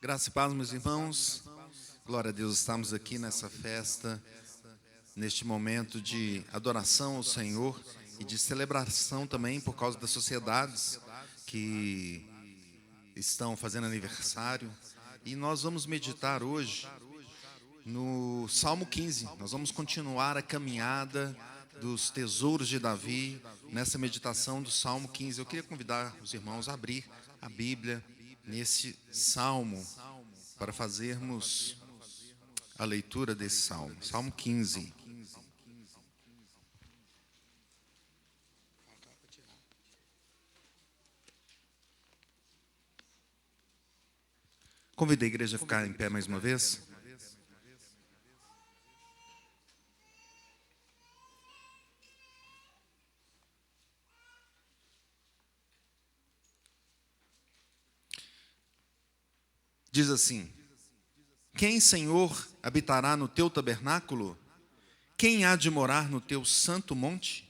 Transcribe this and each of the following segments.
Graça e paz, meus irmãos. Glória a Deus, estamos aqui nessa festa, neste momento de adoração ao Senhor e de celebração também por causa das sociedades que estão fazendo aniversário. E nós vamos meditar hoje no Salmo 15. Nós vamos continuar a caminhada dos tesouros de Davi nessa meditação do Salmo 15. Eu queria convidar os irmãos a abrir a Bíblia nesse salmo para fazermos a leitura desse salmo. Salmo 15. Convidei a igreja a ficar em pé mais uma vez. Diz assim: Quem, Senhor, habitará no teu tabernáculo? Quem há de morar no teu santo monte?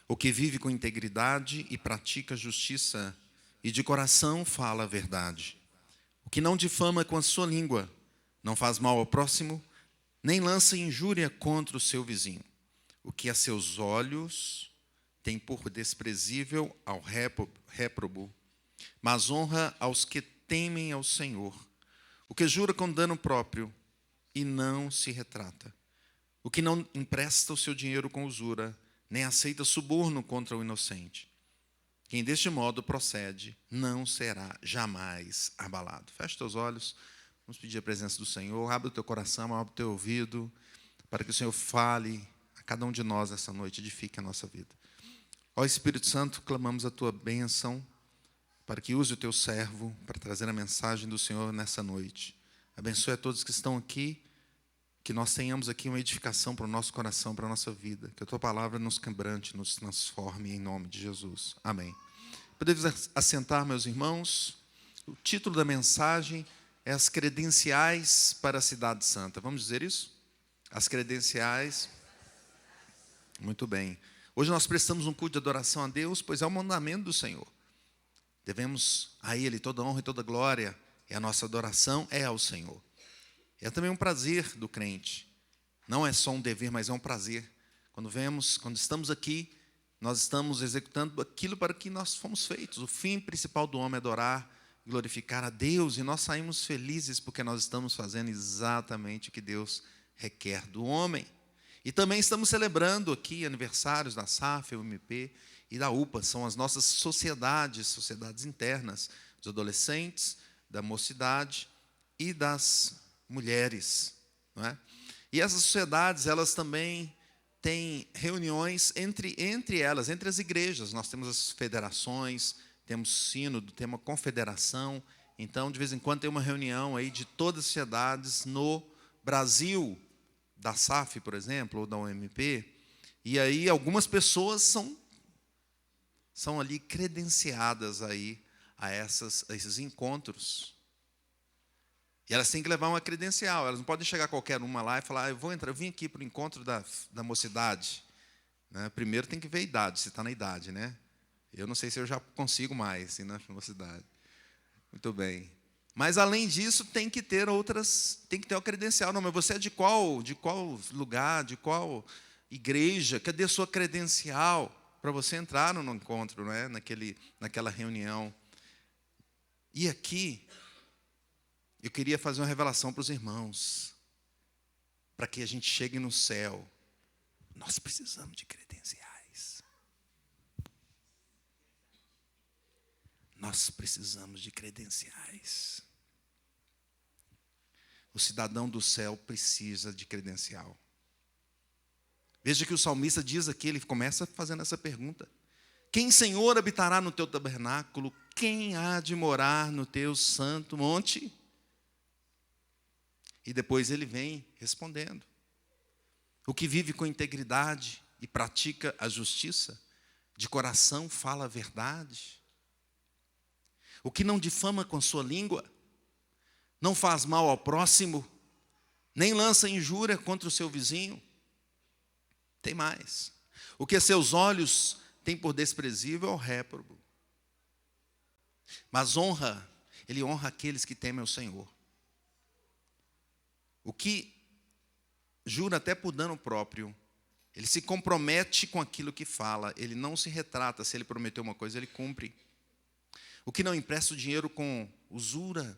O que vive com integridade e pratica justiça, e de coração fala a verdade. O que não difama com a sua língua, não faz mal ao próximo, nem lança injúria contra o seu vizinho. O que a seus olhos tem por desprezível ao réprobo, mas honra aos que temem ao Senhor. O que jura com dano próprio e não se retrata. O que não empresta o seu dinheiro com usura, nem aceita suborno contra o inocente. Quem deste modo procede, não será jamais abalado. Feche teus olhos, vamos pedir a presença do Senhor. Abre o teu coração, abre o teu ouvido, para que o Senhor fale a cada um de nós essa noite, edifique a nossa vida. Ó Espírito Santo, clamamos a tua bênção, para que use o teu servo para trazer a mensagem do Senhor nessa noite. Abençoe a todos que estão aqui, que nós tenhamos aqui uma edificação para o nosso coração, para a nossa vida. Que a tua palavra nos quebrante, nos transforme em nome de Jesus. Amém. Podemos assentar, meus irmãos. O título da mensagem é As Credenciais para a Cidade Santa. Vamos dizer isso? As credenciais. Muito bem. Hoje nós prestamos um culto de adoração a Deus, pois é o mandamento do Senhor. Devemos a Ele toda honra e toda glória, e a nossa adoração é ao Senhor. É também um prazer do crente. Não é só um dever, mas é um prazer. Quando estamos aqui, nós estamos executando aquilo para que nós fomos feitos. O fim principal do homem é adorar, glorificar a Deus, e nós saímos felizes porque nós estamos fazendo exatamente o que Deus requer do homem. E também estamos celebrando aqui aniversários da SAF, UMP e da UPA, são as nossas sociedades internas, dos adolescentes, da mocidade e das mulheres, não é? E essas sociedades, elas também têm reuniões entre elas, entre as igrejas. Nós temos as federações, temos sínodo, temos a confederação. Então, de vez em quando, tem uma reunião aí de todas as sociedades no Brasil, da SAF, por exemplo, ou da UMP. E aí, algumas pessoas são ali credenciadas aí a esses encontros. E elas têm que levar uma credencial. Elas não podem chegar qualquer uma lá e falar: eu vim aqui para o encontro da mocidade. Né? Primeiro tem que ver a idade, se está na idade, né? Eu não sei se eu já consigo mais assim, na mocidade. Muito bem. Mas além disso, tem que ter uma credencial. Não, mas você é de qual lugar, de qual igreja? Cadê a sua credencial para você entrar no encontro, não é? Naquela reunião? E aqui eu queria fazer uma revelação para os irmãos, para que a gente chegue no céu. Nós precisamos de credenciais. Nós precisamos de credenciais. O cidadão do céu precisa de credencial. Veja que o salmista diz aqui, ele começa fazendo essa pergunta: Quem, Senhor, habitará no teu tabernáculo? Quem há de morar no teu santo monte? E depois ele vem respondendo: O que vive com integridade e pratica a justiça, de coração fala a verdade. O que não difama com sua língua, não faz mal ao próximo, nem lança injúria contra o seu vizinho. Tem mais: o que a seus olhos tem por desprezível é o réprobo, mas honra ele honra aqueles que temem ao Senhor. O que jura até por dano próprio, ele se compromete com aquilo que fala, ele não se retrata. Se ele prometeu uma coisa, ele cumpre. O que não empresta o dinheiro com usura,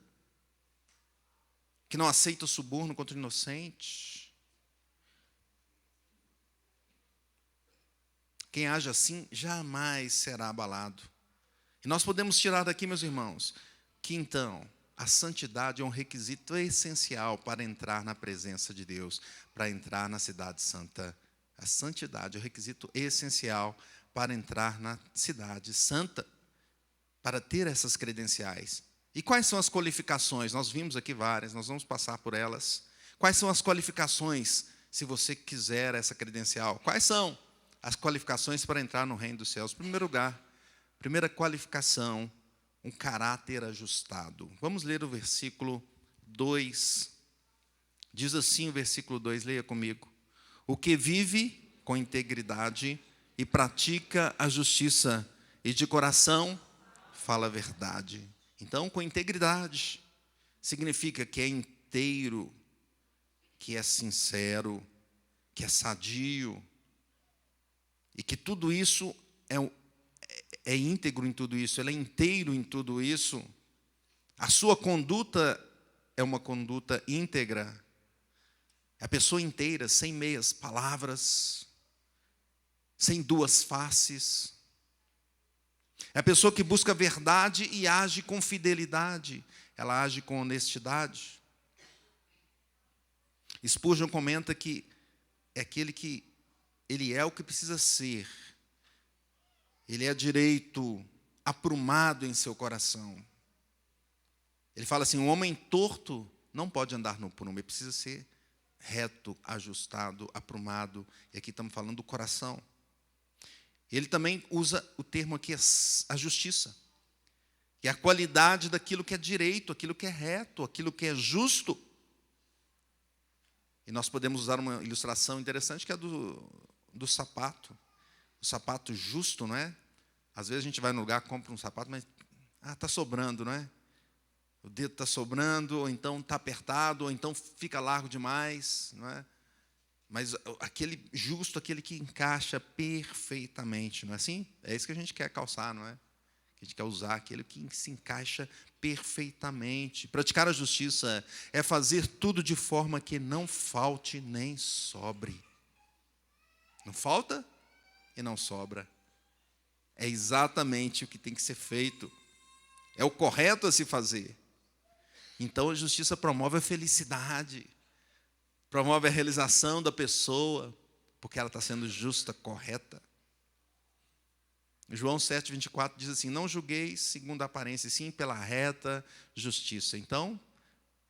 que não aceita o suborno contra o inocente. Quem age assim jamais será abalado. E nós podemos tirar daqui, meus irmãos, que então a santidade é um requisito essencial para entrar na presença de Deus, para entrar na cidade santa. A santidade é o requisito essencial para entrar na cidade santa, para ter essas credenciais. E quais são as qualificações? Nós vimos aqui várias, nós vamos passar por elas. Quais são as qualificações, se você quiser essa credencial? Quais são as qualificações para entrar no reino dos céus? Em primeiro lugar, primeira qualificação, um caráter ajustado. Vamos ler o versículo 2. Diz assim o versículo 2, leia comigo. O que vive com integridade e pratica a justiça, e de coração fala a verdade. Então, com integridade, significa que é inteiro, que é sincero, que é sadio, e que tudo isso é íntegro em tudo isso, ele é inteiro em tudo isso. A sua conduta é uma conduta íntegra. É a pessoa inteira, sem meias palavras, sem duas faces. É a pessoa que busca a verdade e age com fidelidade. Ela age com honestidade. Spurgeon comenta que é aquele que ele é o que precisa ser. Ele é direito, aprumado em seu coração. Ele fala assim, um homem torto não pode andar no prumo, ele precisa ser reto, ajustado, aprumado. E aqui estamos falando do coração. Ele também usa o termo aqui, a justiça, que é a qualidade daquilo que é direito, aquilo que é reto, aquilo que é justo. E nós podemos usar uma ilustração interessante, que é do sapato. O sapato justo, não é? Às vezes a gente vai no lugar, compra um sapato, mas está sobrando, não é? O dedo está sobrando, ou então está apertado, ou então fica largo demais, não é? Mas aquele justo, aquele que encaixa perfeitamente, não é assim? É isso que a gente quer calçar, não é? A gente quer usar aquele que se encaixa perfeitamente. Praticar a justiça é fazer tudo de forma que não falte nem sobre. Não falta e não sobra. É exatamente o que tem que ser feito. É o correto a se fazer. Então a justiça promove a felicidade, promove a realização da pessoa, porque ela está sendo justa, correta. João 7,24 diz assim, não julgueis segundo a aparência, sim pela reta justiça. Então,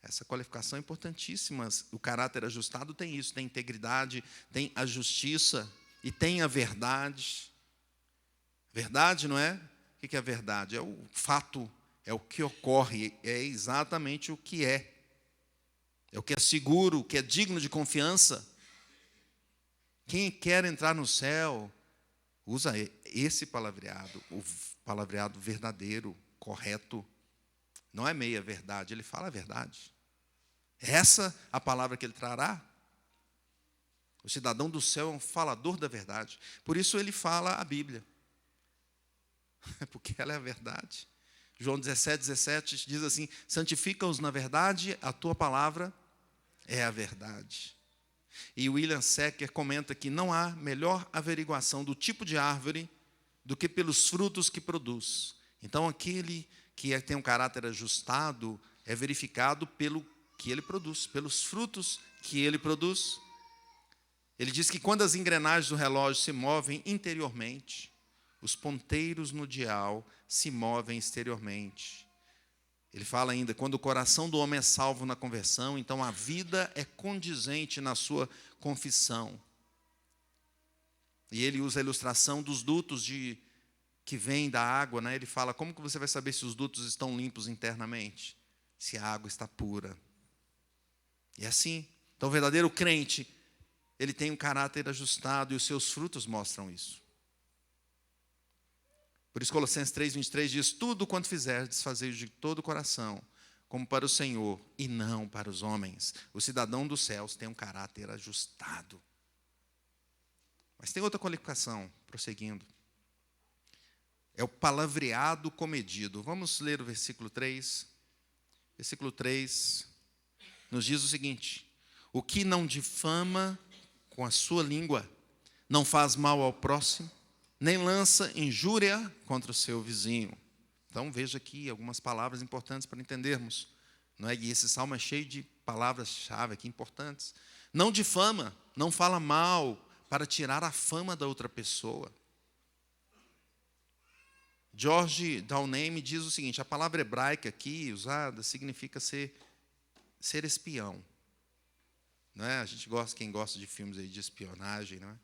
essa qualificação é importantíssima. O caráter ajustado tem isso, tem integridade, tem a justiça e tem a verdade. Verdade, não é? O que é a verdade? É o fato, é o que ocorre, é exatamente o que é. É o que é seguro, o que é digno de confiança. Quem quer entrar no céu, usa esse palavreado, o palavreado verdadeiro, correto. Não é meia verdade, ele fala a verdade. Essa a palavra que ele trará. O cidadão do céu é um falador da verdade. Por isso ele fala a Bíblia. Porque ela é a verdade. João 17 diz assim, santifica-os na verdade, a tua palavra é a verdade. E William Secker comenta que não há melhor averiguação do tipo de árvore do que pelos frutos que produz. Então, aquele que tem um caráter ajustado é verificado pelo que ele produz, pelos frutos que ele produz. Ele diz que quando as engrenagens do relógio se movem interiormente, os ponteiros no dial se movem exteriormente. Ele fala ainda, quando o coração do homem é salvo na conversão, então a vida é condizente na sua confissão. E ele usa a ilustração dos dutos que vêm da água, né? Ele fala, como que você vai saber se os dutos estão limpos internamente? Se a água está pura. E é assim. Então o verdadeiro crente, ele tem um caráter ajustado e os seus frutos mostram isso. Por isso, Colossenses 3:23 diz: tudo quanto fizerdes, fazei de todo o coração, como para o Senhor, e não para os homens. O cidadão dos céus tem um caráter ajustado. Mas tem outra qualificação, prosseguindo. É o palavreado comedido. Vamos ler o versículo 3. Versículo 3 nos diz o seguinte: o que não difama com a sua língua, não faz mal ao próximo, nem lança injúria contra o seu vizinho. Então, veja aqui algumas palavras importantes para entendermos. Não é? E esse salmo é cheio de palavras-chave aqui importantes. Não difama, não fala mal para tirar a fama da outra pessoa. George Downey diz o seguinte: a palavra hebraica aqui usada significa ser espião. Não é? A gente gosta, quem gosta de filmes aí de espionagem, não é?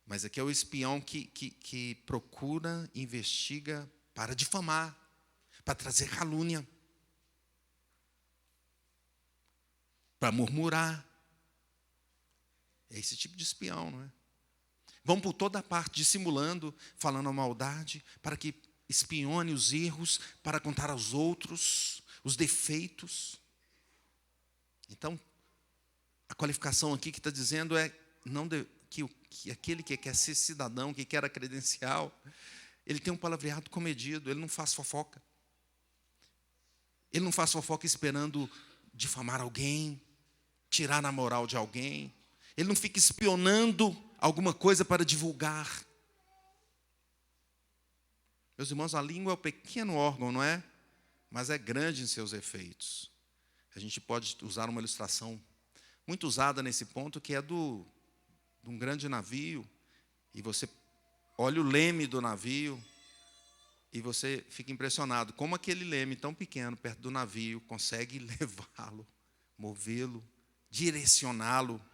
Mas aqui é o espião que procura, investiga para difamar, para trazer calúnia, para murmurar. É esse tipo de espião, não é? Vão por toda parte, dissimulando, falando a maldade, para que espione os erros, para contar aos outros os defeitos. Então, a qualificação aqui que está dizendo é que aquele que quer ser cidadão, que quer a credencial, ele tem um palavreado comedido, ele não faz fofoca. Ele não faz fofoca esperando difamar alguém, tirar a moral de alguém. Ele não fica espionando alguma coisa para divulgar. Meus irmãos, a língua é um pequeno órgão, não é? Mas é grande em seus efeitos. A gente pode usar uma ilustração muito usada nesse ponto, que é de um grande navio, e você olha o leme do navio, e você fica impressionado como aquele leme tão pequeno perto do navio consegue levá-lo, movê-lo, direcioná-lo.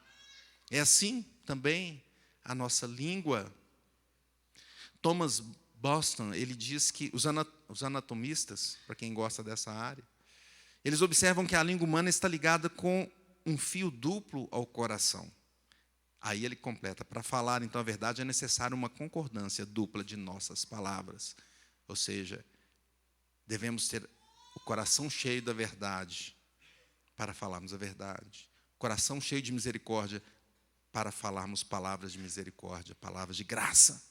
É assim também a nossa língua. Thomas Boston, ele diz que os anatomistas, para quem gosta dessa área, eles observam que a língua humana está ligada com um fio duplo ao coração. Aí ele completa: para falar então a verdade é necessário uma concordância dupla de nossas palavras. Ou seja, devemos ter o coração cheio da verdade para falarmos a verdade, o coração cheio de misericórdia para falarmos palavras de misericórdia, palavras de graça.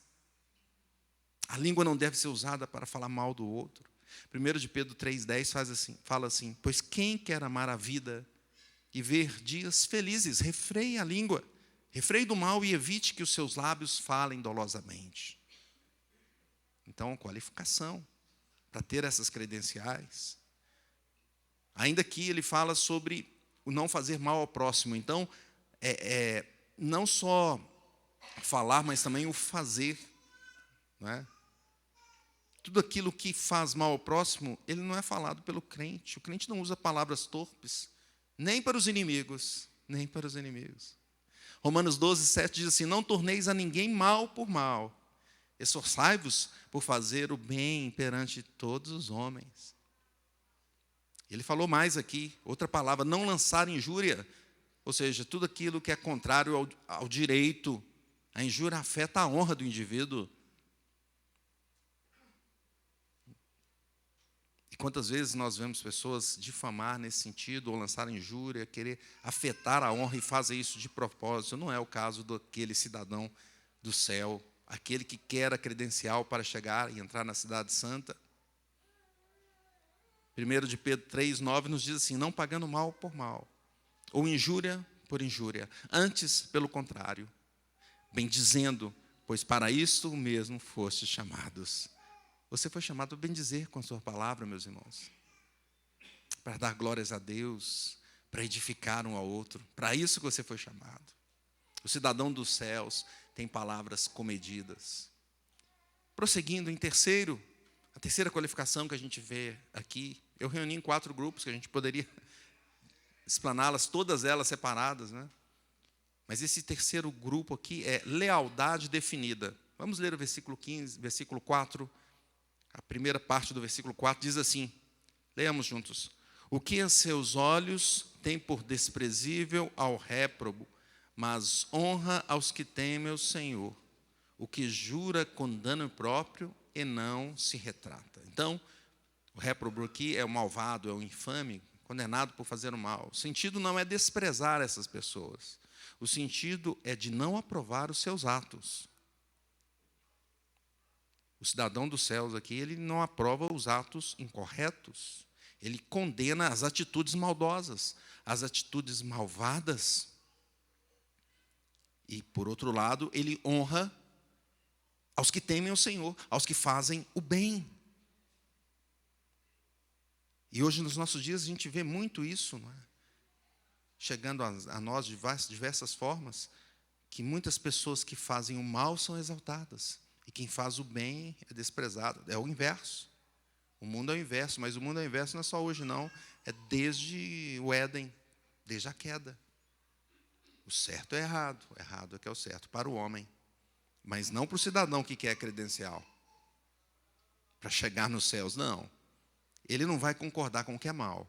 A língua não deve ser usada para falar mal do outro. 1 de Pedro 3,10 fala assim: pois quem quer amar a vida e ver dias felizes, refreie a língua, refreie do mal e evite que os seus lábios falem dolosamente. Então, qualificação para ter essas credenciais. Ainda que ele fala sobre o não fazer mal ao próximo. Então, não só falar, mas também o fazer. Não é? Tudo aquilo que faz mal ao próximo, ele não é falado pelo crente. O crente não usa palavras torpes, nem para os inimigos, nem para os inimigos. Romanos 12:7 diz assim: não torneis a ninguém mal por mal, esforçai-vos por fazer o bem perante todos os homens. Ele falou mais aqui, outra palavra: não lançar injúria, ou seja, tudo aquilo que é contrário ao direito. A injúria afeta a honra do indivíduo. Quantas vezes nós vemos pessoas difamar nesse sentido, ou lançar injúria, querer afetar a honra e fazer isso de propósito? Não é o caso daquele cidadão do céu, aquele que quer a credencial para chegar e entrar na cidade santa. 1 de Pedro 3,9 nos diz assim: não pagando mal por mal, ou injúria por injúria, antes, pelo contrário, bendizendo, pois para isto mesmo fostes chamados. Você foi chamado para bendizer com a sua palavra, meus irmãos, para dar glórias a Deus, para edificar um ao outro. Para isso que você foi chamado. O cidadão dos céus tem palavras comedidas. Prosseguindo, a terceira qualificação que a gente vê aqui, eu reuni em 4 grupos, que a gente poderia explaná-las, todas elas separadas, né? Mas esse terceiro grupo aqui é lealdade definida. Vamos ler o versículo 15, versículo 4. A primeira parte do versículo 4 diz assim, leiamos juntos: o que a seus olhos tem por desprezível ao réprobo, mas honra aos que temem o Senhor. o que jura com dano próprio e não se retrata. Então, o réprobo aqui é o malvado, é o infame, condenado por fazer o mal. O sentido não é desprezar essas pessoas. O sentido é de não aprovar os seus atos. O cidadão dos céus aqui, ele não aprova os atos incorretos. Ele condena as atitudes maldosas, as atitudes malvadas. E, por outro lado, ele honra aos que temem o Senhor, aos que fazem o bem. E hoje, nos nossos dias, a gente vê muito isso, não é? Chegando a nós de diversas formas, que muitas pessoas que fazem o mal são exaltadas, e quem faz o bem é desprezado. É o inverso. O mundo é o inverso, mas o mundo é o inverso não é só hoje, não. É desde o Éden, desde a queda. O certo é errado, o errado é que é o certo para o homem, mas não para o cidadão que quer credencial, para chegar nos céus, não. Ele não vai concordar com o que é mal.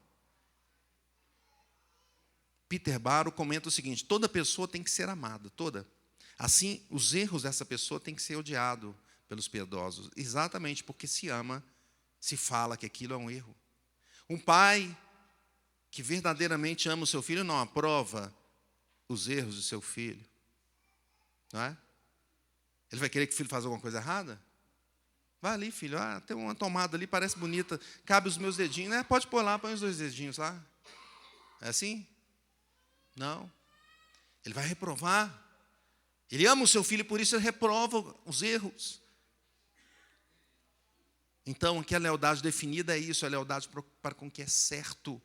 Peter Barrow comenta o seguinte: toda pessoa tem que ser amada, toda. Assim, os erros dessa pessoa têm que ser odiados pelos piedosos, exatamente porque se ama, se fala que aquilo é um erro. Um pai que verdadeiramente ama o seu filho não aprova os erros do seu filho, não é? Ele vai querer que o filho faça alguma coisa errada? Vai ali, filho, tem uma tomada ali, parece bonita, cabe os meus dedinhos, né? Pode pôr lá, põe os 2 dedinhos lá. É assim? Não. Ele vai reprovar. Ele ama o seu filho, por isso ele reprova os erros. Então, aqui a lealdade definida é isso, a lealdade para com o que é certo.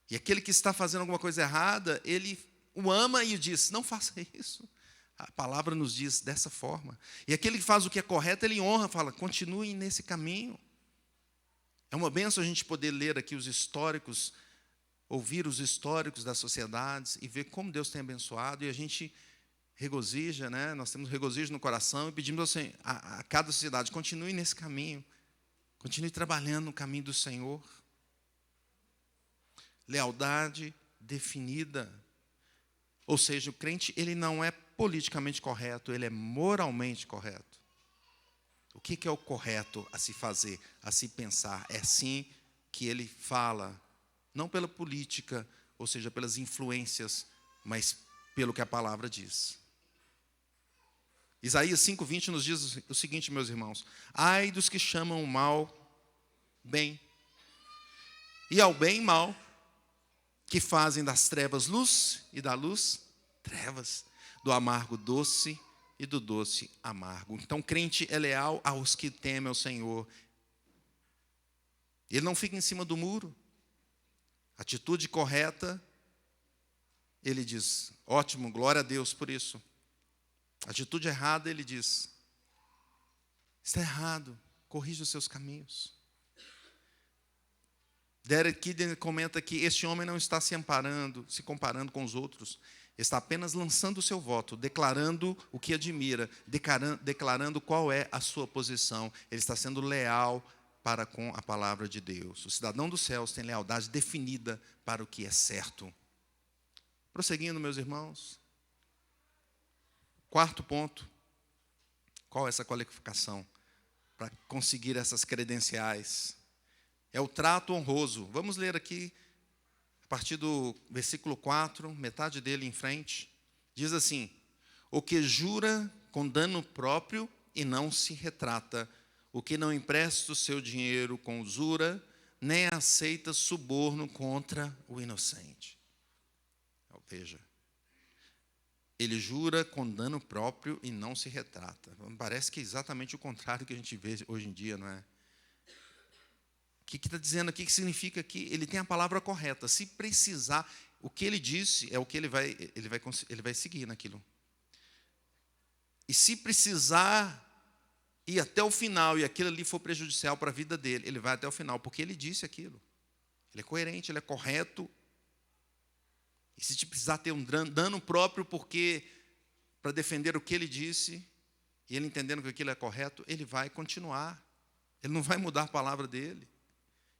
E aquele que está fazendo alguma coisa errada, ele o ama e diz: não faça isso. A palavra nos diz dessa forma. E aquele que faz o que é correto, ele honra, fala: continue nesse caminho. É uma bênção a gente poder ler aqui os históricos, ouvir os históricos das sociedades e ver como Deus tem abençoado, e a gente regozija, né? Nós temos regozijo no coração e pedimos assim, a cada sociedade: continue nesse caminho, continue trabalhando no caminho do Senhor. Lealdade definida. Ou seja, o crente, ele não é politicamente correto, ele é moralmente correto. O que é o correto a se fazer, a se pensar? É assim que ele fala, não pela política, ou seja, pelas influências, mas pelo que a palavra diz. Isaías 5:20 nos diz o seguinte, meus irmãos: ai dos que chamam o mal bem, e ao bem mal, que fazem das trevas luz e da luz trevas, do amargo doce e do doce amargo. Então, o crente é leal aos que temem ao Senhor. Ele não fica em cima do muro. Atitude correta, ele diz: ótimo, glória a Deus por isso. Atitude errada, ele diz: está errado, corrija os seus caminhos. Derek Kidner comenta que este homem não está se comparando com os outros, está apenas lançando o seu voto, declarando o que admira, declarando qual é a sua posição. Ele está sendo leal para com a palavra de Deus. O cidadão dos céus tem lealdade definida para o que é certo. Prosseguindo, meus irmãos. 4º ponto. Qual é essa qualificação para conseguir essas credenciais? É o trato honroso. Vamos ler aqui, a partir do versículo 4, metade dele em frente. Diz assim: o que jura com dano próprio e não se retrata, o que não empresta o seu dinheiro com usura, nem aceita suborno contra o inocente. Veja, ele jura com dano próprio e não se retrata. Parece que é exatamente o contrário que a gente vê hoje em dia, não é? O que está dizendo aqui, que significa que ele tem a palavra correta. Se precisar, o que ele disse é o que ele vai seguir naquilo. E se precisar ir até o final e aquilo ali for prejudicial para a vida dele, ele vai até o final, porque ele disse aquilo. Ele é coerente, ele é correto. E se precisar ter um dano próprio, porque para defender o que ele disse, e ele entendendo que aquilo é correto, ele vai continuar. Ele não vai mudar a palavra dele.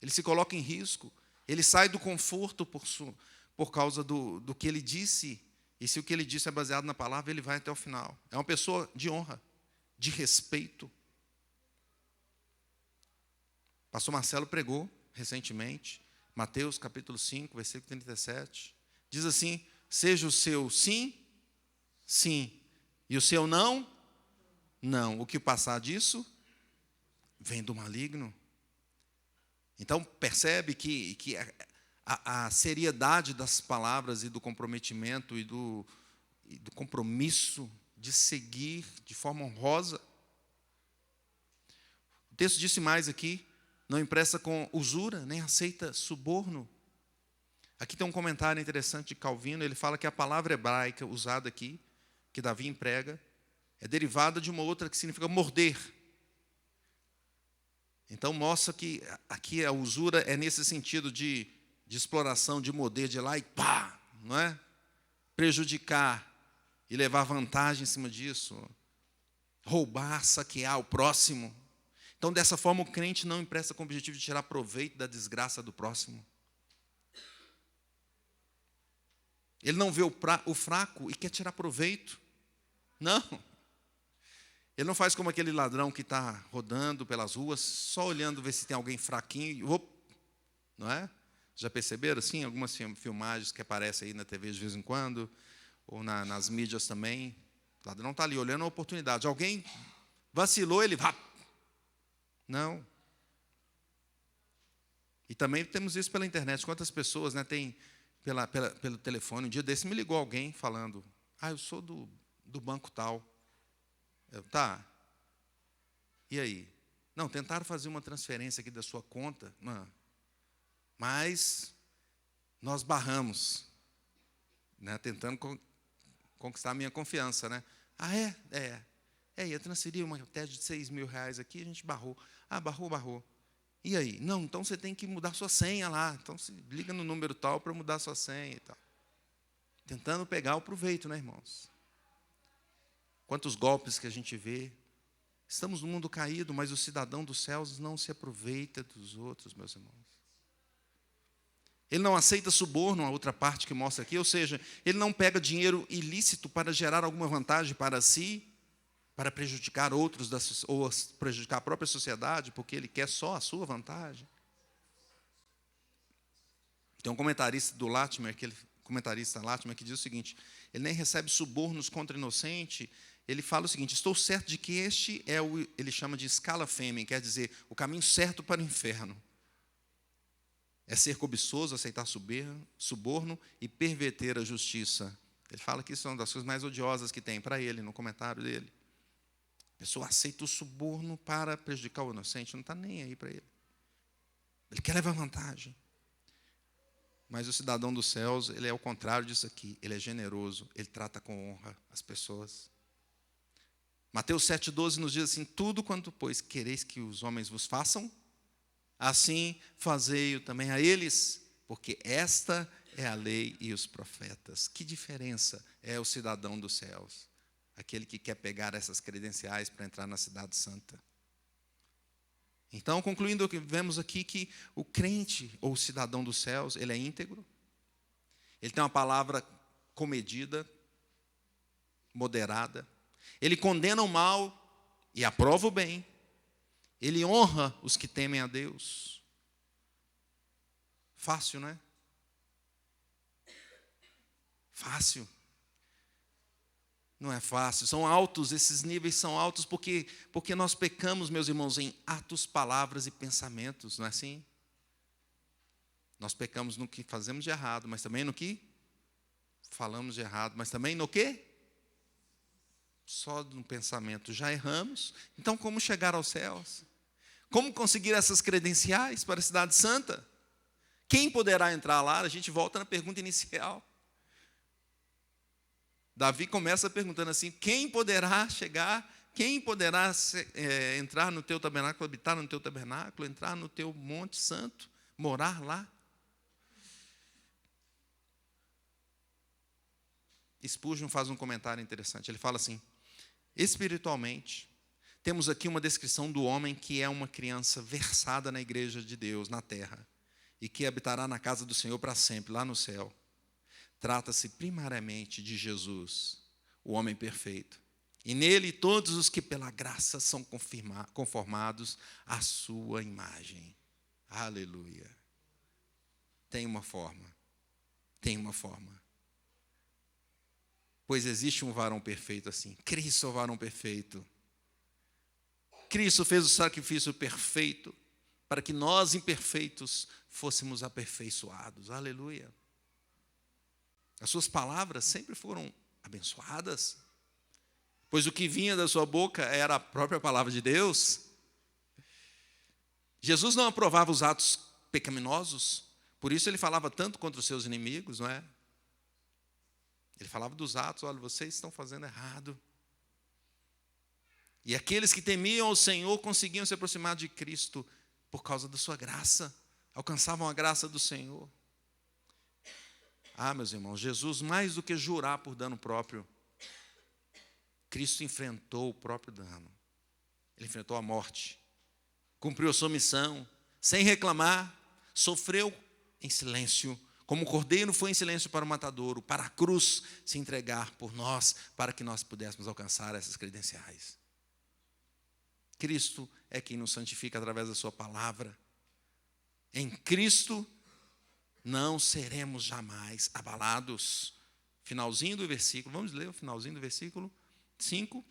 Ele se coloca em risco. Ele sai do conforto por causa do que ele disse. E se o que ele disse é baseado na palavra, ele vai até o final. É uma pessoa de honra. de respeito. Pastor Marcelo pregou recentemente, Mateus capítulo 5, versículo 37. Diz assim: seja o seu sim, sim, e o seu não, não. O que passar disso vem do maligno. Então, percebe que a seriedade das palavras e do comprometimento e do compromisso de seguir de forma honrosa. O texto disse mais aqui: não empresta com usura, nem aceita suborno. Aqui tem um comentário interessante de Calvino. Ele fala que a palavra hebraica usada aqui, que Davi emprega, é derivada de uma outra que significa morder. Então mostra que aqui a usura é nesse sentido de exploração, de morder, de ir lá e pá, não é? Prejudicar e levar vantagem em cima disso. Roubar, saquear o próximo. Então, dessa forma, o crente não empresta com o objetivo de tirar proveito da desgraça do próximo. Ele não vê o fraco e quer tirar proveito. Não. Ele não faz como aquele ladrão que está rodando pelas ruas, só olhando ver se tem alguém fraquinho, não é? Já perceberam, assim, algumas filmagens que aparecem aí na TV de vez em quando, ou nas mídias também. O ladrão está ali olhando a oportunidade. Alguém vacilou, ele vai. Não. E também temos isso pela internet. Quantas pessoas, né, tem pelo telefone? Um dia desse me ligou alguém falando: eu sou do banco tal. Tá. E aí? Não, tentaram fazer uma transferência aqui da sua conta, mas nós barramos, né, tentando conquistar a minha confiança, né? Ia transferir uma tese de R$6.000 aqui, a gente barrou. Barrou. E aí? Não, então você tem que mudar sua senha lá. Então se liga no número tal para mudar sua senha e tal. Tentando pegar o proveito, né, irmãos? Quantos golpes que a gente vê. Estamos no mundo caído, mas o cidadão dos céus não se aproveita dos outros, meus irmãos. Ele não aceita suborno, a outra parte que mostra aqui, ou seja, ele não pega dinheiro ilícito para gerar alguma vantagem para si, para prejudicar outros, ou prejudicar a própria sociedade, porque ele quer só a sua vantagem. Tem um comentarista do Latimer, comentarista Latimer, que diz o seguinte: ele nem recebe subornos contra inocente. Ele fala o seguinte: estou certo de que este é ele chama de escala fêmea, quer dizer, o caminho certo para o inferno. É ser cobiçoso, aceitar suborno e perverter a justiça. Ele fala que isso é uma das coisas mais odiosas que tem para ele, no comentário dele. A pessoa aceita o suborno para prejudicar o inocente, não está nem aí para ele. Ele quer levar vantagem. Mas o cidadão dos céus, ele é o contrário disso aqui. Ele é generoso, ele trata com honra as pessoas. Mateus 7,12 nos diz assim: tudo quanto, pois, quereis que os homens vos façam, assim fazei-o também a eles, porque esta é a lei e os profetas. Que diferença é o cidadão dos céus? Aquele que quer pegar essas credenciais para entrar na cidade santa. Então, concluindo o que vemos aqui, que o crente ou o cidadão dos céus, ele é íntegro, ele tem uma palavra comedida, moderada, ele condena o mal e aprova o bem, ele honra os que temem a Deus. Fácil, não é? Fácil. Não é fácil, são altos, esses níveis são altos porque nós pecamos, meus irmãos, em atos, palavras e pensamentos, não é assim? Nós pecamos no que fazemos de errado, mas também no que falamos de errado, mas também no quê? Só no pensamento já erramos. Então, como chegar aos céus? Como conseguir essas credenciais para a cidade santa? Quem poderá entrar lá? A gente volta na pergunta inicial. Davi começa perguntando assim: quem poderá chegar? Quem poderá entrar no teu tabernáculo, habitar no teu tabernáculo, entrar no teu monte santo, morar lá? Spurgeon faz um comentário interessante. Ele fala assim: espiritualmente, temos aqui uma descrição do homem que é uma criança versada na igreja de Deus, na terra, e que habitará na casa do Senhor para sempre, lá no céu. Trata-se primariamente de Jesus, o homem perfeito. E nele todos os que pela graça são conformados à sua imagem. Aleluia. Tem uma forma. Tem uma forma. Pois existe um varão perfeito assim. Cristo é o varão perfeito. Cristo fez o sacrifício perfeito para que nós, imperfeitos, fôssemos aperfeiçoados. Aleluia. As suas palavras sempre foram abençoadas, pois o que vinha da sua boca era a própria palavra de Deus. Jesus não aprovava os atos pecaminosos, por isso ele falava tanto contra os seus inimigos, não é? Ele falava dos atos, olha, vocês estão fazendo errado. E aqueles que temiam ao Senhor conseguiam se aproximar de Cristo por causa da sua graça, alcançavam a graça do Senhor. Ah, meus irmãos, Jesus, mais do que jurar por dano próprio, Cristo enfrentou o próprio dano. Ele enfrentou a morte, cumpriu a sua missão, sem reclamar, sofreu em silêncio, como o cordeiro foi em silêncio para o matadouro, para a cruz se entregar por nós, para que nós pudéssemos alcançar essas credenciais. Cristo é quem nos santifica através da sua palavra. Em Cristo não seremos jamais abalados. Finalzinho do versículo, vamos ler o finalzinho do versículo 5.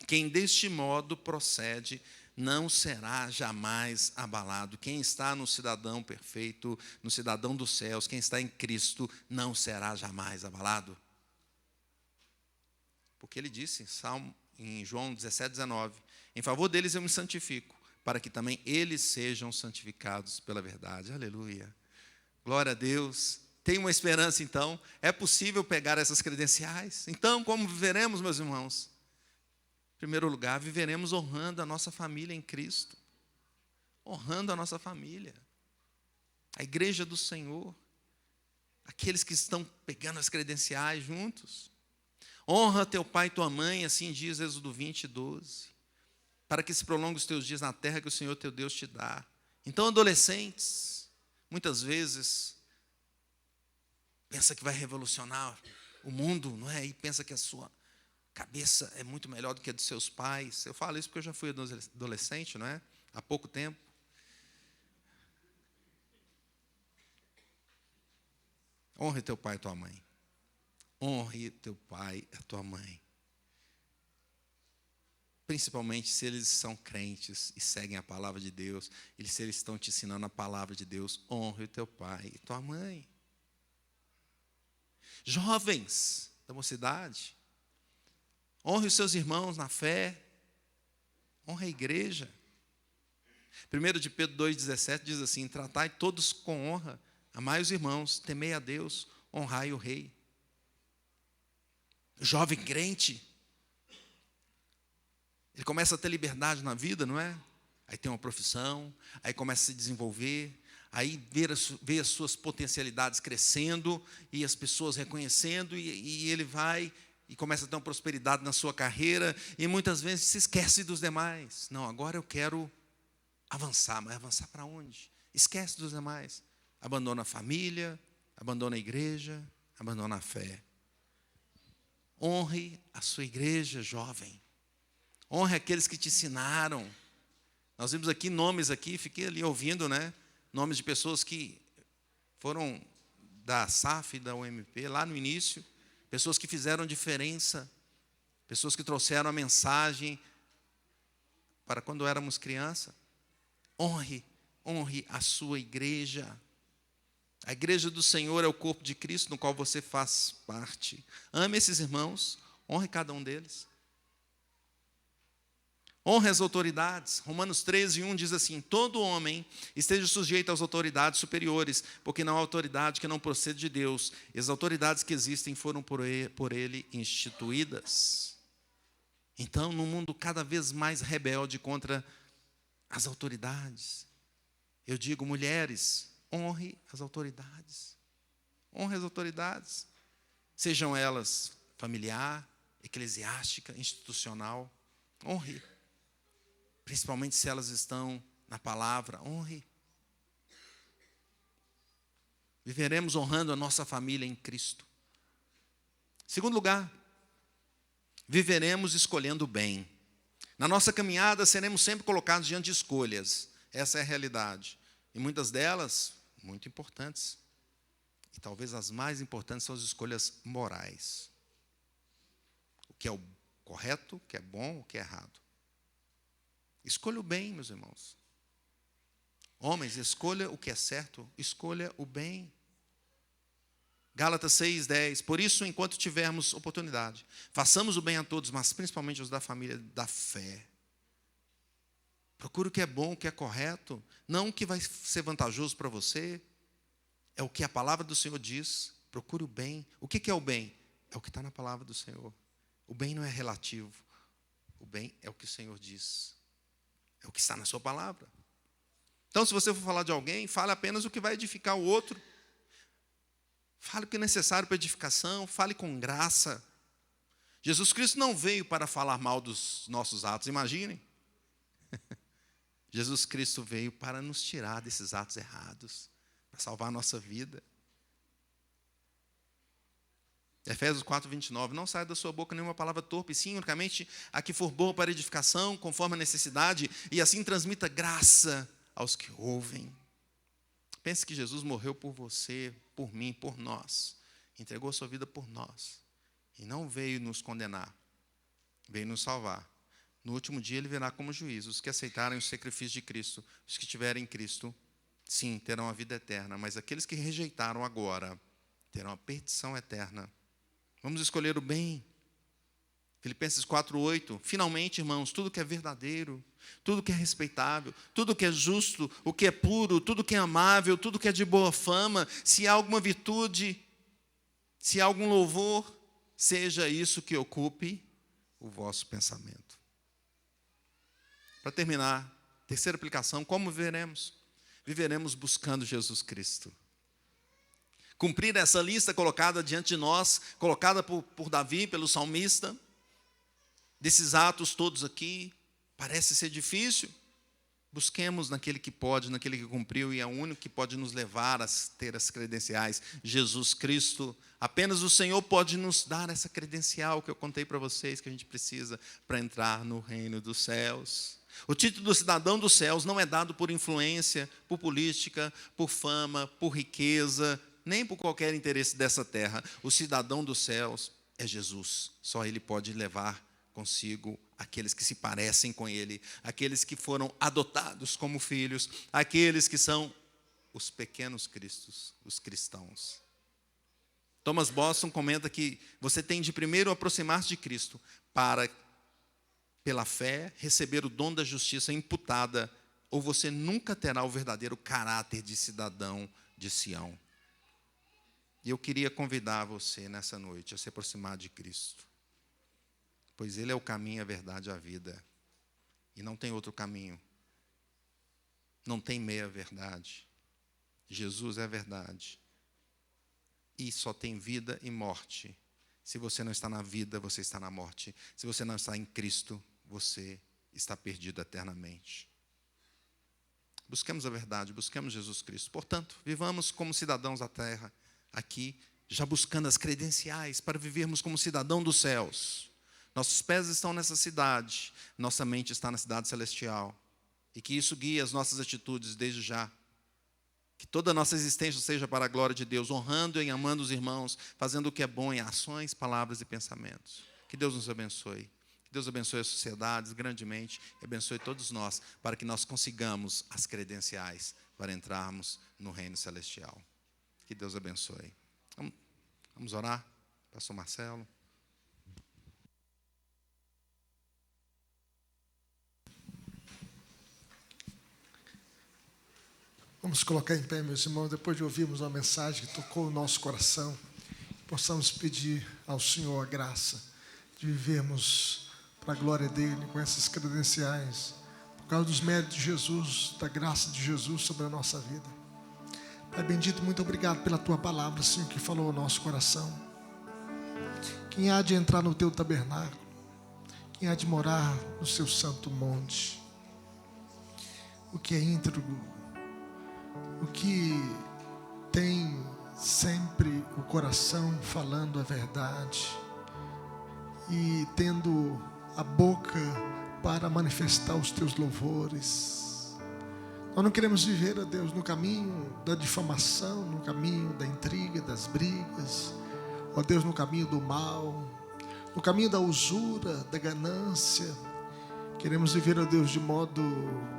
Quem deste modo procede não será jamais abalado. Quem está no cidadão perfeito, no cidadão dos céus, quem está em Cristo, não será jamais abalado. Porque ele disse em João 17:19, em favor deles eu me santifico, para que também eles sejam santificados pela verdade. Aleluia. Glória a Deus. Tem uma esperança, então. É possível pegar essas credenciais. Então, como viveremos, meus irmãos? Em primeiro lugar, viveremos honrando a nossa família em Cristo. Honrando a nossa família. A igreja do Senhor. Aqueles que estão pegando as credenciais juntos. Honra teu pai e tua mãe, assim diz Êxodo 20:12. Para que se prolongue os teus dias na terra que o Senhor teu Deus te dá. Então, adolescentes, muitas vezes, pensa que vai revolucionar o mundo, não é? E pensa que a sua cabeça é muito melhor do que a dos seus pais. Eu falo isso porque eu já fui adolescente, não é? Há pouco tempo. Honre teu pai e tua mãe. Honre teu pai e a tua mãe. Principalmente se eles são crentes e seguem a palavra de Deus, e se eles estão te ensinando a palavra de Deus, honre o teu pai e tua mãe. Jovens da mocidade, honre os seus irmãos na fé, honre a igreja. 1 de Pedro 2,17 diz assim, tratai todos com honra, amai os irmãos, temei a Deus, honrai o rei. Jovem crente, ele começa a ter liberdade na vida, não é? Aí tem uma profissão, aí começa a se desenvolver, aí vê as suas potencialidades crescendo, e as pessoas reconhecendo, e ele vai e começa a ter uma prosperidade na sua carreira, e muitas vezes se esquece dos demais. Não, agora eu quero avançar, mas avançar para onde? Esquece dos demais. Abandona a família, abandona a igreja, abandona a fé. Honre a sua igreja, jovem. Honre aqueles que te ensinaram. Nós vimos aqui nomes aqui, fiquei ali ouvindo, né? Nomes de pessoas que foram da SAF, da UMP, lá no início. Pessoas que fizeram diferença. Pessoas que trouxeram a mensagem para quando éramos criança. Honre a sua igreja. A igreja do Senhor é o corpo de Cristo, no qual você faz parte. Ame esses irmãos, honre cada um deles. Honre as autoridades. Romanos 13:1 diz assim, todo homem esteja sujeito às autoridades superiores, porque não há autoridade que não proceda de Deus. E as autoridades que existem foram por ele instituídas. Então, num mundo cada vez mais rebelde contra as autoridades, eu digo, mulheres, honre as autoridades. Honre as autoridades. Sejam elas familiar, eclesiástica, institucional. Honre. Principalmente se elas estão na palavra, honre. Viveremos honrando a nossa família em Cristo. Segundo lugar, viveremos escolhendo o bem. Na nossa caminhada, seremos sempre colocados diante de escolhas. Essa é a realidade. E muitas delas, muito importantes. E talvez as mais importantes são as escolhas morais. O que é o correto, o que é bom, o que é errado. Escolha o bem, meus irmãos. Homens, escolha o que é certo, escolha o bem. Gálatas 6:10. Por isso, enquanto tivermos oportunidade, façamos o bem a todos, mas principalmente aos da família da fé. Procure o que é bom, o que é correto, não o que vai ser vantajoso para você. É o que a palavra do Senhor diz. Procure o bem. O que é o bem? É o que está na palavra do Senhor. O bem não é relativo. O bem é o que o Senhor diz. É o que está na sua palavra. Então, se você for falar de alguém, fale apenas o que vai edificar o outro. Fale o que é necessário para edificação, fale com graça. Jesus Cristo não veio para falar mal dos nossos atos, imaginem. Jesus Cristo veio para nos tirar desses atos errados, para salvar a nossa vida. Efésios 4:29, não saia da sua boca nenhuma palavra torpe, sim, unicamente a que for boa para edificação, conforme a necessidade, e assim transmita graça aos que ouvem. Pense que Jesus morreu por você, por mim, por nós. Entregou a sua vida por nós. E não veio nos condenar. Veio nos salvar. No último dia ele virá como juiz. Os que aceitarem o sacrifício de Cristo, os que tiverem em Cristo, sim, terão a vida eterna. Mas aqueles que rejeitaram agora, terão a perdição eterna. Vamos escolher o bem. Filipenses 4:8. Finalmente, irmãos, tudo que é verdadeiro, tudo que é respeitável, tudo que é justo, o que é puro, tudo que é amável, tudo que é de boa fama, se há alguma virtude, se há algum louvor, seja isso que ocupe o vosso pensamento. Para terminar, terceira aplicação, como viveremos? Viveremos buscando Jesus Cristo. Cumprir essa lista colocada diante de nós, colocada por Davi, pelo salmista, desses atos todos aqui, parece ser difícil. Busquemos naquele que pode, naquele que cumpriu, e é o único que pode nos levar a ter as credenciais, Jesus Cristo. Apenas o Senhor pode nos dar essa credencial que eu contei para vocês, que a gente precisa para entrar no reino dos céus. O título do cidadão dos céus não é dado por influência, por política, por fama, por riqueza, nem por qualquer interesse dessa terra. O cidadão dos céus é Jesus. Só Ele pode levar consigo aqueles que se parecem com Ele, aqueles que foram adotados como filhos, aqueles que são os pequenos cristos, os cristãos. Thomas Boston comenta que você tem de primeiro aproximar-se de Cristo para, pela fé, receber o dom da justiça imputada, ou você nunca terá o verdadeiro caráter de cidadão de Sião. E eu queria convidar você nessa noite a se aproximar de Cristo. Pois Ele é o caminho, a verdade e a vida. E não tem outro caminho. Não tem meia verdade. Jesus é a verdade. E só tem vida e morte. Se você não está na vida, você está na morte. Se você não está em Cristo, você está perdido eternamente. Busquemos a verdade, busquemos Jesus Cristo. Portanto, vivamos como cidadãos da terra, aqui, já buscando as credenciais para vivermos como cidadão dos céus. Nossos pés estão nessa cidade, nossa mente está na cidade celestial. E que isso guie as nossas atitudes desde já. Que toda a nossa existência seja para a glória de Deus, honrando e amando os irmãos, fazendo o que é bom em ações, palavras e pensamentos. Que Deus nos abençoe. Que Deus abençoe as sociedades grandemente e abençoe todos nós, para que nós consigamos as credenciais para entrarmos no reino celestial. Que Deus abençoe. Vamos orar, pastor Marcelo. Vamos colocar em pé, meus irmãos, depois de ouvirmos uma mensagem que tocou o nosso coração, possamos pedir ao Senhor a graça de vivermos para a glória dEle, com essas credenciais, por causa dos méritos de Jesus, da graça de Jesus sobre a nossa vida. Pai bendito, muito obrigado pela Tua palavra, Senhor, que falou ao nosso coração. Quem há de entrar no Teu tabernáculo, quem há de morar no Seu santo monte, o que é íntegro, o que tem sempre o coração falando a verdade e tendo a boca para manifestar os teus louvores. Nós não queremos viver, ó Deus, no caminho da difamação, no caminho da intriga, das brigas, ó Deus, no caminho do mal, no caminho da usura, da ganância. Queremos viver, ó Deus, de modo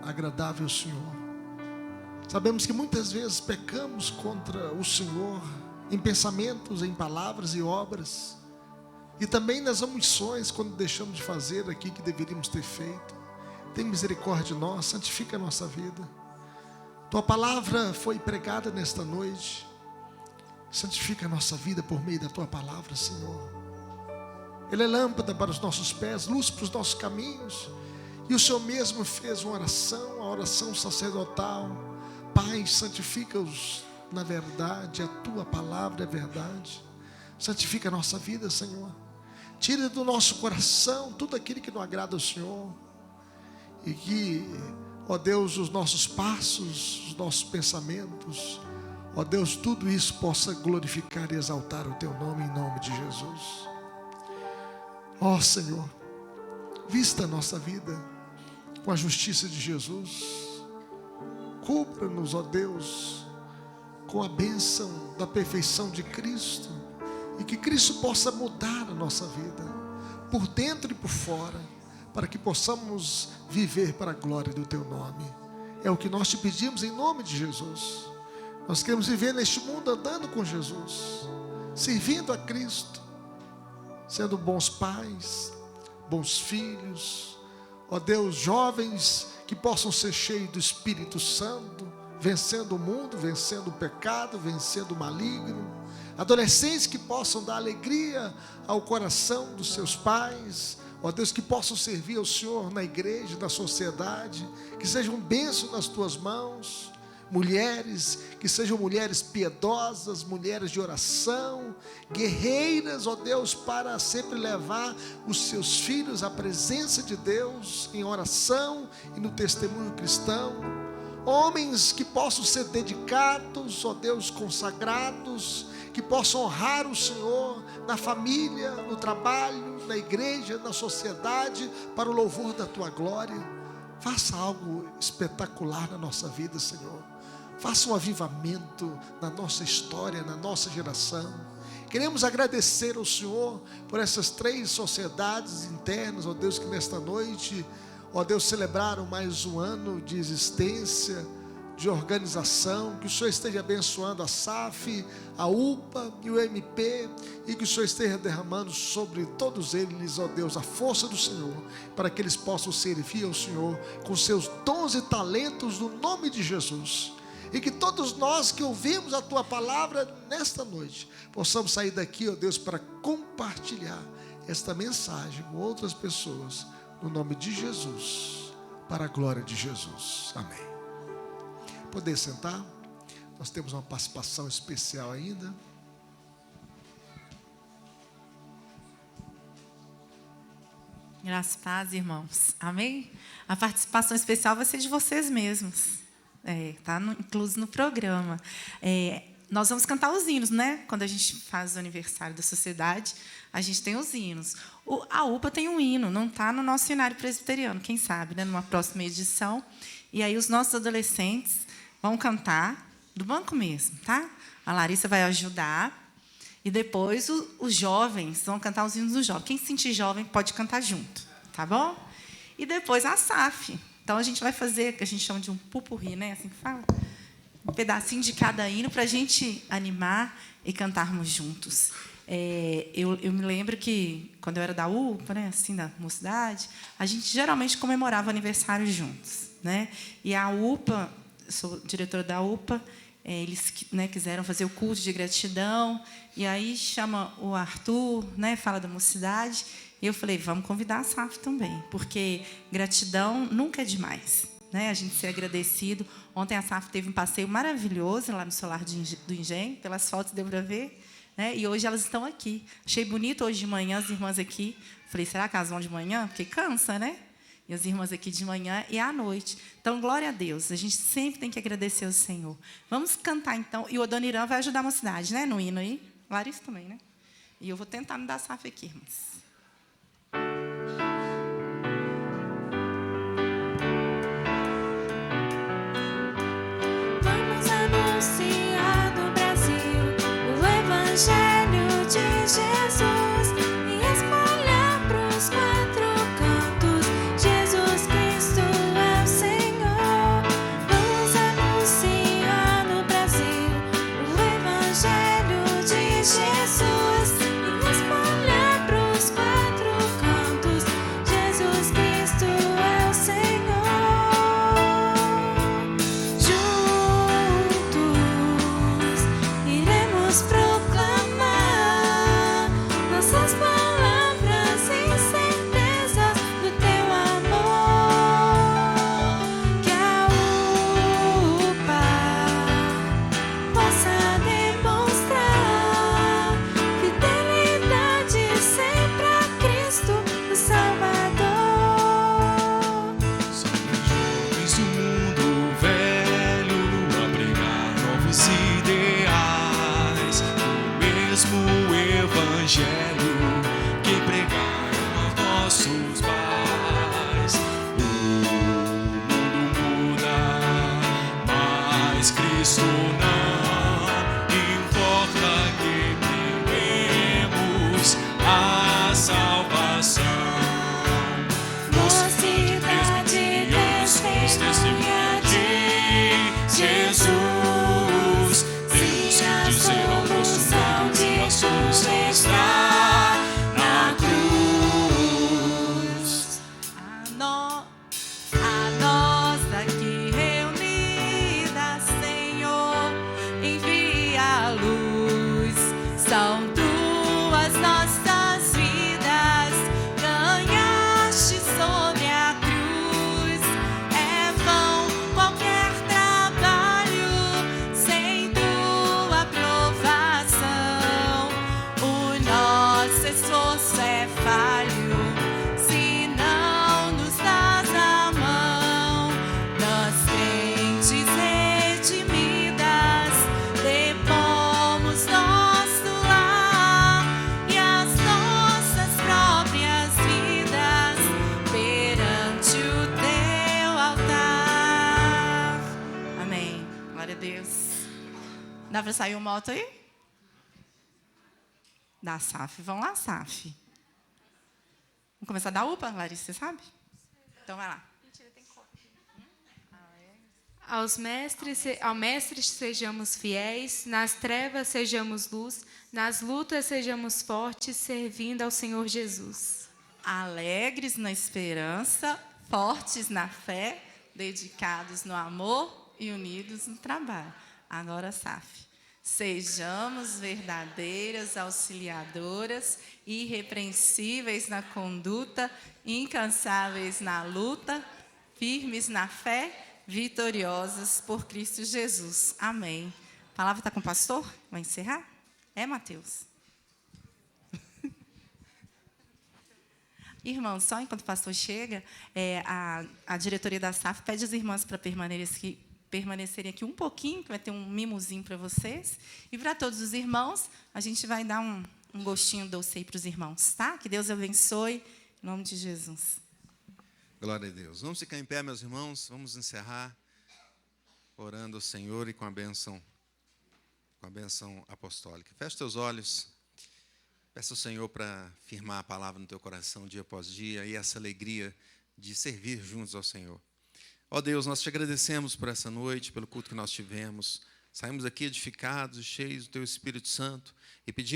agradável ao Senhor. Sabemos que muitas vezes pecamos contra o Senhor em pensamentos, em palavras e obras, e também nas omissões, quando deixamos de fazer aquilo que deveríamos ter feito. Tem misericórdia de nós, santifica a nossa vida. Tua palavra foi pregada nesta noite. Santifica a nossa vida por meio da Tua palavra, Senhor. Ele é lâmpada para os nossos pés, luz para os nossos caminhos. E o Senhor mesmo fez uma oração, a oração sacerdotal. Pai, santifica-os na verdade, a Tua palavra é verdade. Santifica a nossa vida, Senhor. Tira do nosso coração tudo aquilo que não agrada ao Senhor. E que, ó Deus, os nossos passos, os nossos pensamentos, ó Deus, tudo isso possa glorificar e exaltar o Teu nome, em nome de Jesus. Ó Senhor, vista a nossa vida com a justiça de Jesus. Cubra-nos, ó Deus, com a bênção da perfeição de Cristo, e que Cristo possa mudar a nossa vida, por dentro e por fora, para que possamos viver para a glória do Teu nome. É o que nós te pedimos em nome de Jesus. Nós queremos viver neste mundo andando com Jesus, servindo a Cristo, sendo bons pais, bons filhos, ó Deus, jovens que possam ser cheios do Espírito Santo, vencendo o mundo, vencendo o pecado, vencendo o maligno. Adolescentes que possam dar alegria ao coração dos seus pais, ó Deus, que possam servir ao Senhor na igreja, na sociedade, que sejam bênção nas Tuas mãos. Mulheres, que sejam mulheres piedosas, mulheres de oração, guerreiras, ó Deus, para sempre levar os seus filhos à presença de Deus, em oração e no testemunho cristão. Homens que possam ser dedicados, ó Deus, consagrados, que possam honrar o Senhor na família, no trabalho, na igreja, na sociedade, para o louvor da Tua glória. Faça algo espetacular na nossa vida, Senhor. Faça um avivamento na nossa história, na nossa geração. Queremos agradecer ao Senhor por essas 3 sociedades internas, ó Deus, que nesta noite, ó Deus, celebraram mais um ano de existência, de organização. Que o Senhor esteja abençoando a SAF, a UPA e o MP, e que o Senhor esteja derramando sobre todos eles, ó Deus, a força do Senhor, para que eles possam servir ao Senhor com seus dons e talentos, no nome de Jesus. E que todos nós que ouvimos a Tua palavra nesta noite, possamos sair daqui, ó Deus, para compartilhar esta mensagem com outras pessoas, no nome de Jesus, para a glória de Jesus. Amém. Poder sentar? Nós temos uma participação especial ainda. Graças e paz, irmãos. Amém? A participação especial vai ser de vocês mesmos. Está incluso no programa. Nós vamos cantar os hinos, né? Quando a gente faz o aniversário da sociedade, a gente tem os hinos. A UPA tem um hino, não está no nosso cenário presbiteriano, quem sabe, né? Numa próxima edição. E aí os nossos adolescentes vão cantar do banco mesmo, tá? A Larissa vai ajudar. E depois os jovens vão cantar os hinos dos jovens. Quem se sentir jovem pode cantar junto, tá bom? E depois a SAF. Então a gente vai fazer, que a gente chama de um pupurri, né? Assim que fala. Um pedacinho de cada hino para a gente animar e cantarmos juntos. Eu me lembro que, quando eu era da UPA, né, assim, da mocidade, a gente geralmente comemorava o aniversário juntos, né? E a UPA, eu sou diretora da UPA, eles, né, quiseram fazer o culto de gratidão, e aí chama o Arthur, né, fala da mocidade, e eu falei, vamos convidar a SAF também, porque gratidão nunca é demais, né? A gente ser agradecido. Ontem a SAF teve um passeio maravilhoso lá no Solar do Engenho, pelas fotos deu para ver, né? E hoje elas estão aqui. Achei bonito hoje de manhã as irmãs aqui. Falei, será que elas vão de manhã? Porque cansa, né? E as irmãs aqui de manhã e à noite. Então, glória a Deus. A gente sempre tem que agradecer ao Senhor. Vamos cantar, então. E o Adoniran vai ajudar a mocidade, né? No hino aí. Larissa também, né? E eu vou tentar me dar SAF aqui, irmãs. anunciar no Brasil o Evangelho de Jesus e espalhar pros 4 cantos. Jesus Cristo é o Senhor. Vamos anunciar no Brasil o Evangelho de Jesus e espalhar pros 4 cantos. Jesus Cristo é o Senhor. Juntos iremos proclamar nossas palavras e certezas do teu amor. Que a UPA possa demonstrar fidelidade sempre a Cristo, o Salvador. São jovens do mundo velho a pregar novos ideais, o mesmo evangelho que pregaram aos nossos pais. O mundo muda, mas Cristo não. Importa que preguemos a salvação. Mocidade testemunha de Jesus. Temos Se que a dizer ao nosso solução mundo de que a solução tudo está está na cruz. A nós aqui reunidas, Senhor, envia a luz. São tuas nossas vidas, ganhaste sobre a cruz. É vão qualquer trabalho sem tua aprovação. O nosso esforço é falho se não nos dás a mão. Nós, crentes redimidas, depomos nosso lar e as nossas próprias vidas perante o teu altar. Amém. Glória a Deus. Dá para sair um moto aí? Da SAF. Vamos lá, SAF. Vamos começar da UPA, Larissa, você sabe? Então vai lá. Ao mestre sejamos fiéis, nas trevas sejamos luz, nas lutas sejamos fortes, servindo ao Senhor Jesus. Alegres na esperança, fortes na fé, dedicados no amor e unidos no trabalho. Agora, SAF. Sejamos verdadeiras auxiliadoras, irrepreensíveis na conduta, incansáveis na luta, firmes na fé, vitoriosas por Cristo Jesus. Amém. A palavra está com o pastor? Vai encerrar? É, Mateus? Irmãos, só enquanto o pastor chega, a diretoria da SAF pede às irmãs para permanecerem aqui um pouquinho, que vai ter um mimozinho para vocês. E para todos os irmãos, a gente vai dar um gostinho doce aí para os irmãos, tá? Que Deus abençoe, em nome de Jesus. Glória a Deus. Vamos ficar em pé, meus irmãos. Vamos encerrar orando ao Senhor e com a bênção apostólica. Feche teus olhos. Peça ao Senhor para firmar a palavra no teu coração dia após dia e essa alegria de servir juntos ao Senhor. Ó Deus, nós te agradecemos por essa noite, pelo culto que nós tivemos. Saímos aqui edificados, cheios do teu Espírito Santo e pedimos